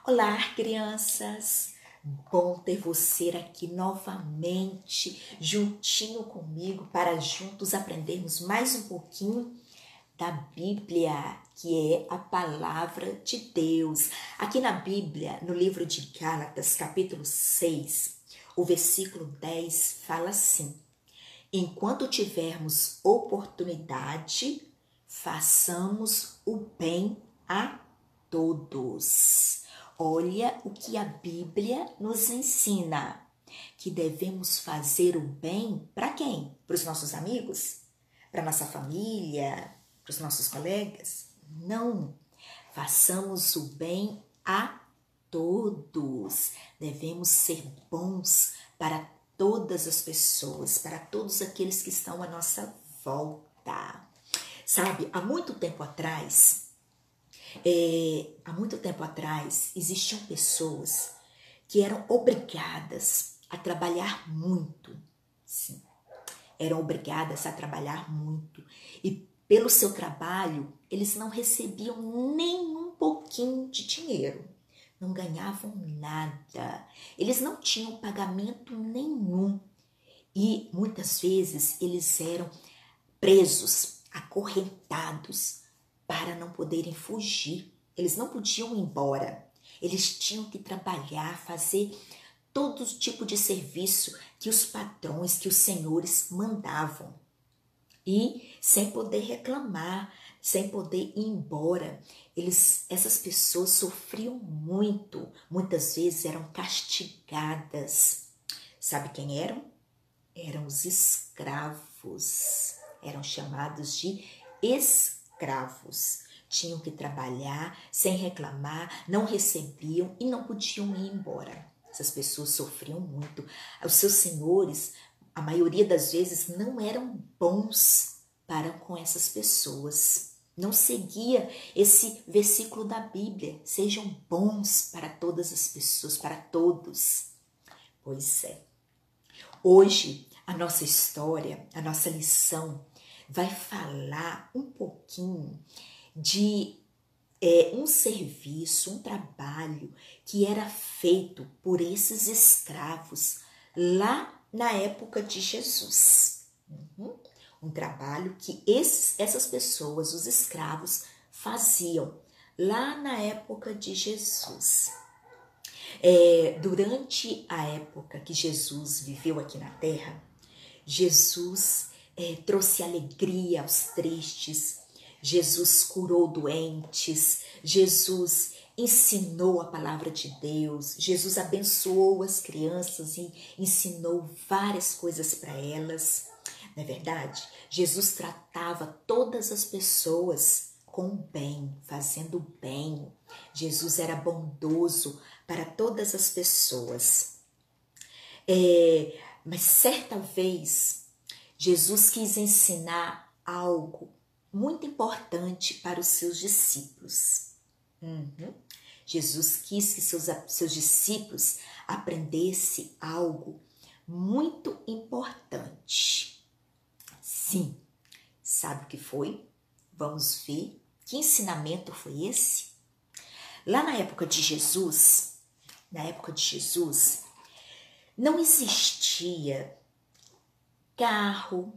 Olá, crianças! Bom ter você aqui novamente, juntinho comigo, para juntos aprendermos mais um pouquinho da Bíblia, que é a palavra de Deus. Aqui na Bíblia, no livro de Gálatas, capítulo 6, o versículo 10 fala assim: enquanto tivermos oportunidade, façamos o bem a todos. Olha o que a Bíblia nos ensina, que devemos fazer o bem para quem? Para os nossos amigos? Para nossa família? Para os nossos colegas? Não, façamos o bem a todos. Devemos ser bons para todas as pessoas, para todos aqueles que estão à nossa volta. Sabe, há muito tempo atrás, existiam pessoas que eram obrigadas a trabalhar muito. Sim, eram obrigadas a trabalhar muito. E pelo seu trabalho, eles não recebiam nem um pouquinho de dinheiro. Não ganhavam nada. Eles não tinham pagamento nenhum. E muitas vezes eles eram presos, acorrentados, para não poderem fugir. Eles não podiam ir embora. Eles tinham que trabalhar, fazer todo tipo de serviço que os patrões, que os senhores mandavam. E sem poder reclamar, sem poder ir embora. Essas pessoas sofriam muito. Muitas vezes eram castigadas. Sabe quem eram? Eram os escravos. Eram chamados de escravos. Tinham que trabalhar sem reclamar, não recebiam e não podiam ir embora. Essas pessoas sofriam muito. Os seus senhores, a maioria das vezes, não eram bons para com essas pessoas. Não seguia esse versículo da Bíblia. Sejam bons para todas as pessoas, para todos. Pois é. Hoje, a nossa história, a nossa lição, vai falar um pouquinho de um serviço, um trabalho que era feito por esses escravos lá na época de Jesus. Um trabalho que essas pessoas, os escravos, faziam lá na época de Jesus. Durante a época que Jesus viveu aqui na Terra, Jesus trouxe alegria aos tristes, Jesus curou doentes, Jesus ensinou a palavra de Deus, Jesus abençoou as crianças e ensinou várias coisas para elas. Não é verdade? Jesus tratava todas as pessoas com bem, fazendo bem. Jesus era bondoso para todas as pessoas. Mas certa vez, Jesus quis ensinar algo muito importante para os seus discípulos. Jesus quis que seus discípulos aprendessem algo muito importante. Sim, sabe o que foi? Vamos ver que ensinamento foi esse? Lá na época de Jesus, não existia carro,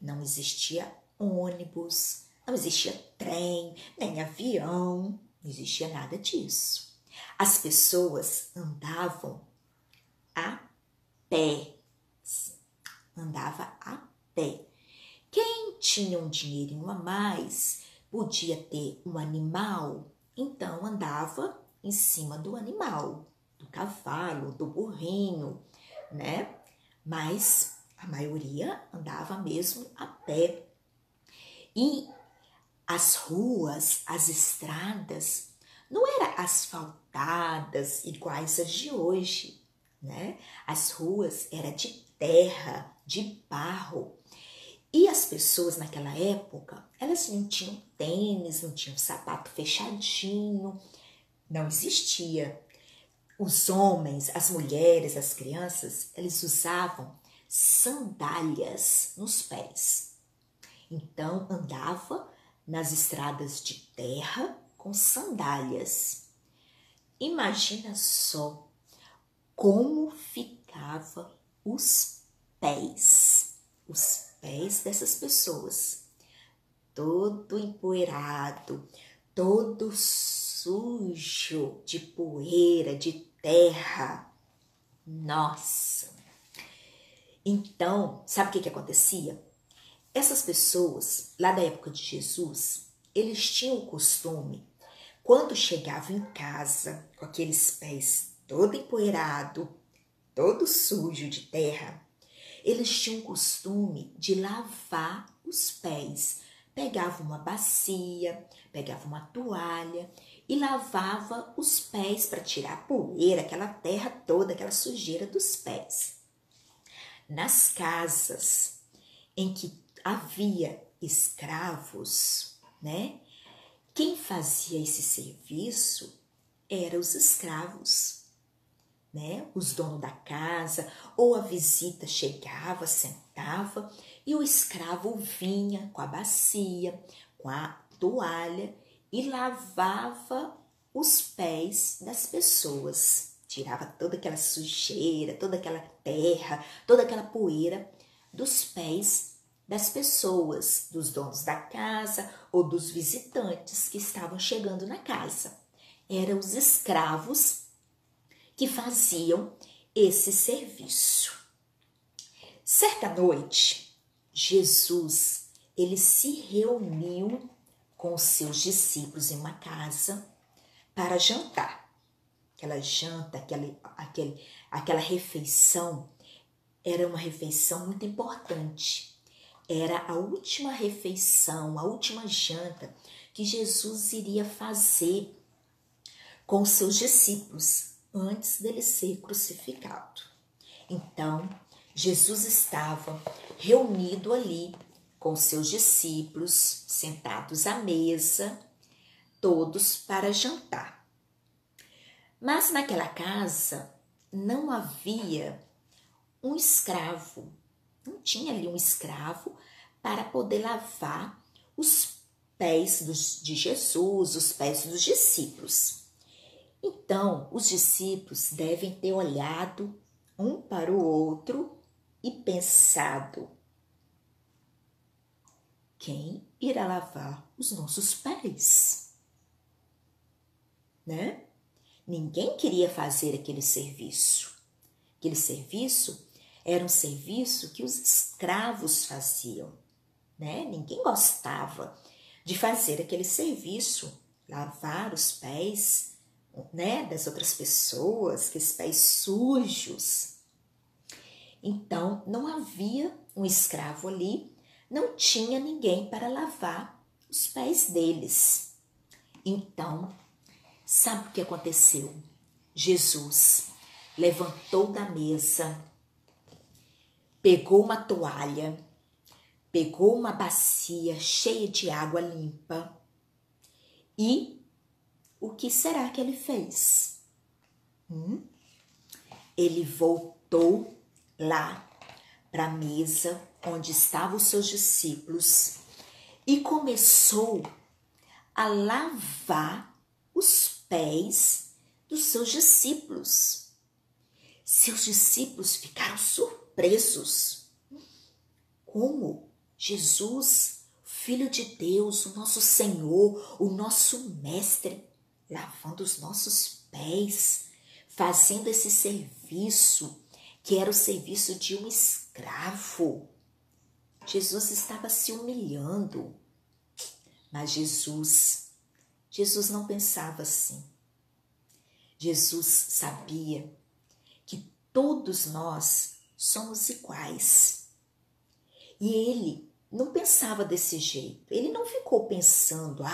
não existia ônibus, não existia trem, nem avião, não existia nada disso. As pessoas andavam a pé. Quem tinha um dinheirinho a mais podia ter um animal, então andava em cima do animal, do cavalo, do burrinho, né? Mas a maioria andava mesmo a pé. E as ruas, as estradas, não eram asfaltadas iguais as de hoje, né? As ruas eram de terra, de barro. E as pessoas naquela época, elas não tinham tênis, não tinham sapato fechadinho, não existia. Os homens, as mulheres, as crianças, eles usavam sandálias nos pés. Então, andava nas estradas de terra com sandálias. imagina só como ficava os pés dessas pessoas, todo empoeirado, todo sujo de poeira, de terra. Nossa! Então, sabe o que acontecia? Essas pessoas, lá da época de Jesus, eles tinham o costume, quando chegavam em casa com aqueles pés todo empoeirado, todo sujo de terra, eles tinham o costume de lavar os pés. Pegava uma bacia, pegava uma toalha e lavava os pés para tirar a poeira, aquela terra toda, aquela sujeira dos pés. Nas casas em que havia escravos, né? Quem fazia esse serviço eram os escravos, né? Os donos da casa, ou a visita chegava, sentava e o escravo vinha com a bacia, com a toalha e lavava os pés das pessoas. Tirava toda aquela sujeira, toda aquela terra, toda aquela poeira dos pés das pessoas, dos donos da casa ou dos visitantes que estavam chegando na casa. Eram os escravos que faziam esse serviço. Certa noite, Jesus, ele se reuniu com os seus discípulos em uma casa para jantar. Aquela janta, aquela refeição, era uma refeição muito importante. Era a última refeição, a última janta que Jesus iria fazer com os seus discípulos antes dele ser crucificado. Então, Jesus estava reunido ali com seus discípulos, sentados à mesa, todos para jantar. Mas naquela casa não havia um escravo, não tinha ali um escravo para poder lavar os pés de Jesus, os pés dos discípulos. Então, os discípulos devem ter olhado um para o outro e pensado: quem irá lavar os nossos pés? Né? Ninguém queria fazer aquele serviço. Aquele serviço era um serviço que os escravos faziam, né? Ninguém gostava de fazer aquele serviço, lavar os pés, né, das outras pessoas, aqueles pés sujos. Então, não havia um escravo ali, não tinha ninguém para lavar os pés deles. Então, sabe o que aconteceu? Jesus levantou da mesa, pegou uma toalha, pegou uma bacia cheia de água limpa e o que será que ele fez? Ele voltou lá para a mesa onde estavam os seus discípulos e começou a lavar os pés dos seus discípulos. Seus discípulos ficaram surpresos. Como Jesus, Filho de Deus, o nosso Senhor, o nosso Mestre, lavando os nossos pés, fazendo esse serviço que era o serviço de um escravo. Jesus estava se humilhando, mas Jesus não pensava assim. Jesus sabia que todos nós somos iguais. E ele não pensava desse jeito. Ele não ficou pensando: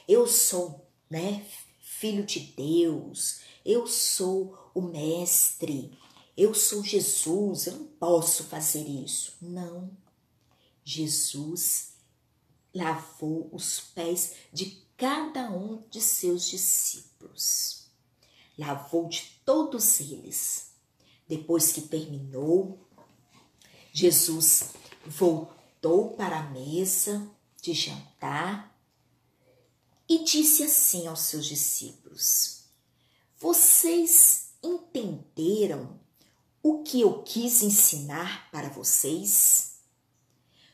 eu sou, né, filho de Deus, eu sou o mestre, eu sou Jesus, eu não posso fazer isso. Não. Jesus lavou os pés de cada um de seus discípulos. Lavou de todos eles. Depois que terminou, Jesus voltou para a mesa de jantar e disse assim aos seus discípulos: Vocês entenderam o que eu quis ensinar para vocês?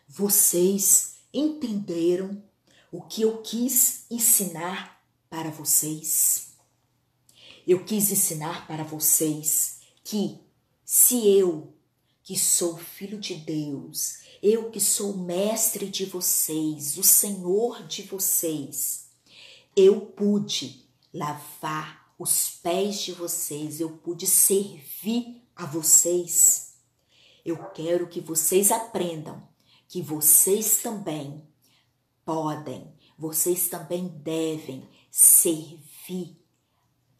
Vocês entenderam o que eu quis ensinar para vocês? Eu quis ensinar para vocês que se eu, que sou filho de Deus, eu que sou o mestre de vocês, o Senhor de vocês, eu pude lavar os pés de vocês, eu pude servir a vocês. Eu quero que vocês aprendam que vocês também podem, vocês também devem servir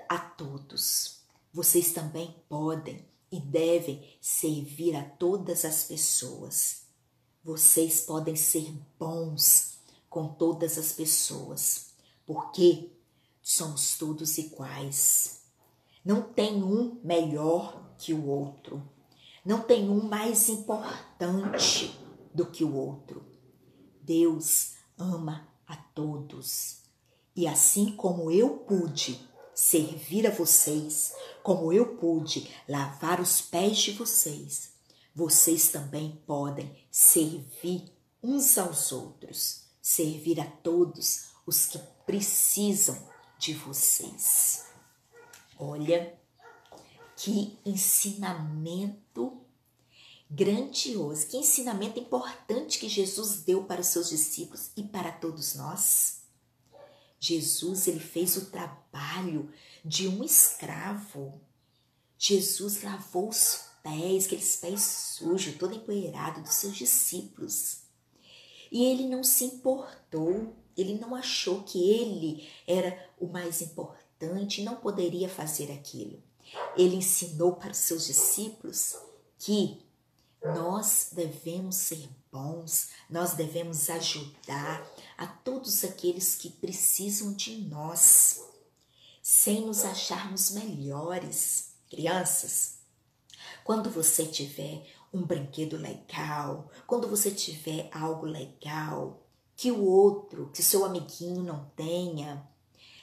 a todos. Vocês também podem e devem servir a todas as pessoas. Vocês podem ser bons com todas as pessoas, porque somos todos iguais. Não tem um melhor que o outro. Não tem um mais importante do que o outro. Deus ama a todos. E assim como eu pude servir a vocês, como eu pude lavar os pés de vocês, vocês também podem servir uns aos outros, servir a todos os que precisam de vocês. Olha que ensinamento grandioso, que ensinamento importante que Jesus deu para os seus discípulos e para todos nós. Jesus, ele fez o trabalho de um escravo. Jesus lavou os pés, aqueles pés sujos, todo empoeirado dos seus discípulos. E ele não se importou, ele não achou que ele era o mais importante, não poderia fazer aquilo. Ele ensinou para os seus discípulos que nós devemos ser bons, nós devemos ajudar a todos aqueles que precisam de nós, sem nos acharmos melhores. Crianças, quando você tiver um brinquedo legal, quando você tiver algo legal que o outro, que seu amiguinho não tenha,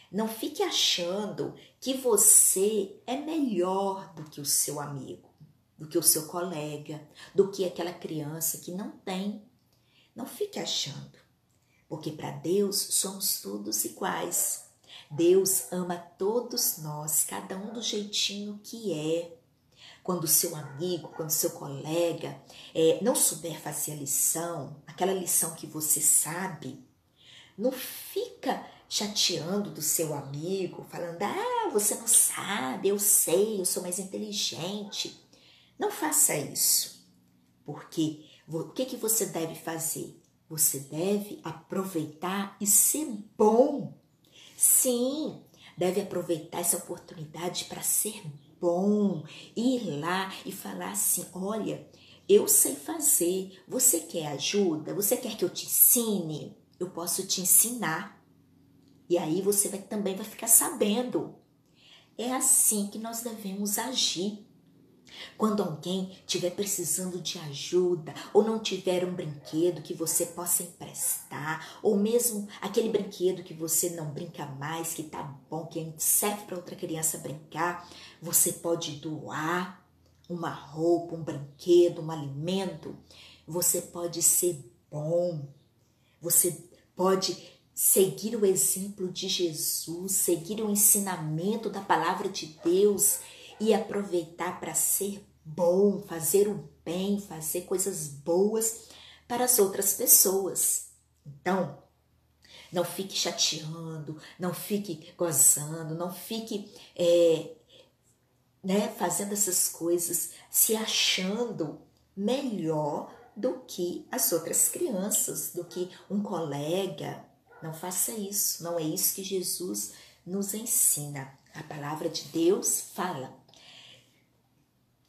não fique achando que você é melhor do que o seu amigo, do que o seu colega, do que aquela criança que não tem. Não fique achando, porque para Deus somos todos iguais. Deus ama todos nós, cada um do jeitinho que é. Quando o seu amigo, quando o seu colega não souber fazer a lição, aquela lição que você sabe, não fica chateando do seu amigo, falando, você não sabe, eu sei, eu sou mais inteligente. Não faça isso, porque o que você deve fazer? Você deve aproveitar e ser bom. Sim, deve aproveitar essa oportunidade para ser bom, ir lá e falar assim, olha, eu sei fazer, você quer ajuda? Você quer que eu te ensine? Eu posso te ensinar. E aí você também vai ficar sabendo. É assim que nós devemos agir. Quando alguém estiver precisando de ajuda ou não tiver um brinquedo que você possa emprestar, ou mesmo aquele brinquedo que você não brinca mais, que tá bom, que serve para outra criança brincar, você pode doar uma roupa, um brinquedo, um alimento. Você pode ser bom, você pode seguir o exemplo de Jesus, seguir o ensinamento da palavra de Deus e aproveitar para ser bom, fazer o bem, fazer coisas boas para as outras pessoas. Então, não fique chateando, não fique gozando, não fique fazendo essas coisas, se achando melhor do que as outras crianças, do que um colega. Não faça isso, não é isso que Jesus nos ensina. A palavra de Deus fala: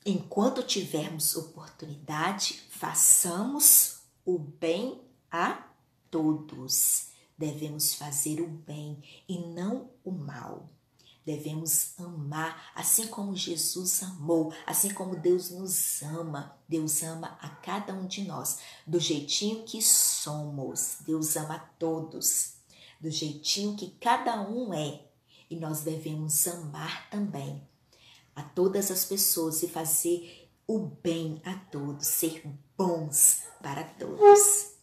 enquanto tivermos oportunidade, façamos o bem a todos. Devemos fazer o bem e não o mal. Devemos amar, assim como Jesus amou, assim como Deus nos ama. Deus ama a cada um de nós, do jeitinho que somos. Deus ama a todos, do jeitinho que cada um é. e nós devemos amar também a todas as pessoas e fazer o bem a todos, ser bons para todos.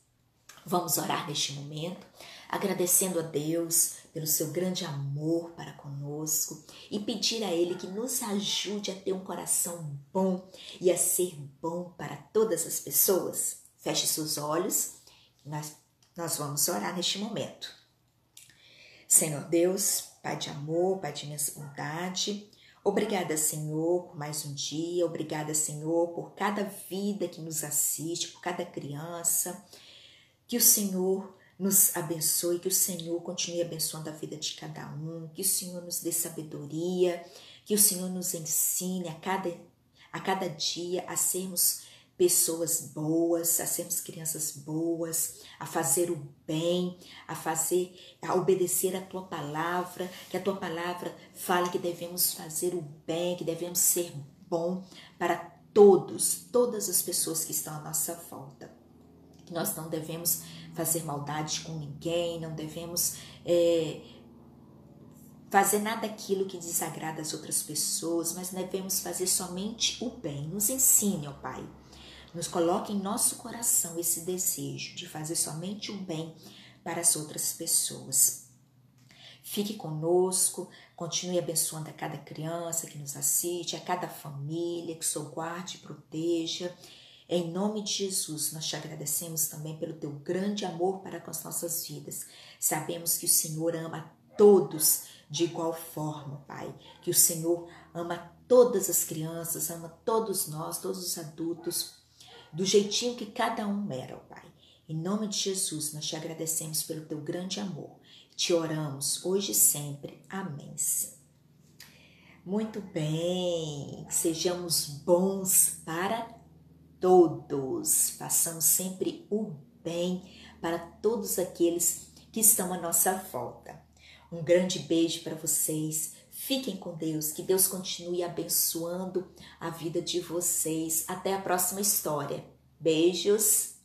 Vamos orar neste momento, agradecendo a Deus pelo seu grande amor para conosco e pedir a Ele que nos ajude a ter um coração bom e a ser bom para todas as pessoas. Feche seus olhos, nós vamos orar neste momento. Senhor Deus, Pai de amor, Pai de imensa bondade, obrigada, Senhor, por mais um dia, obrigada, Senhor, por cada vida que nos assiste, por cada criança. Que o Senhor nos abençoe, que o Senhor continue abençoando a vida de cada um, que o Senhor nos dê sabedoria, que o Senhor nos ensine a cada dia a sermos pessoas boas, a sermos crianças boas, a fazer o bem, a obedecer a Tua palavra, que a Tua palavra fala que devemos fazer o bem, que devemos ser bom para todas as pessoas que estão à nossa volta. Que nós não devemos fazer maldade com ninguém, não devemos fazer nada aquilo que desagrada as outras pessoas, mas devemos fazer somente o bem. Nos ensine, ó Pai, nos coloque em nosso coração esse desejo de fazer somente o bem para as outras pessoas. Fique conosco, continue abençoando a cada criança que nos assiste, a cada família, que o Senhor guarde e proteja. Em nome de Jesus, nós te agradecemos também pelo teu grande amor para com as nossas vidas. Sabemos que o Senhor ama todos de igual forma, Pai. Que o Senhor ama todas as crianças, ama todos nós, todos os adultos, do jeitinho que cada um era, Pai. Em nome de Jesus, nós te agradecemos pelo teu grande amor. Te oramos hoje e sempre. Amém. Muito bem, sejamos bons para todos, façamos sempre o bem para todos aqueles que estão à nossa volta. Um grande beijo para vocês, fiquem com Deus, que Deus continue abençoando a vida de vocês. Até a próxima história. Beijos!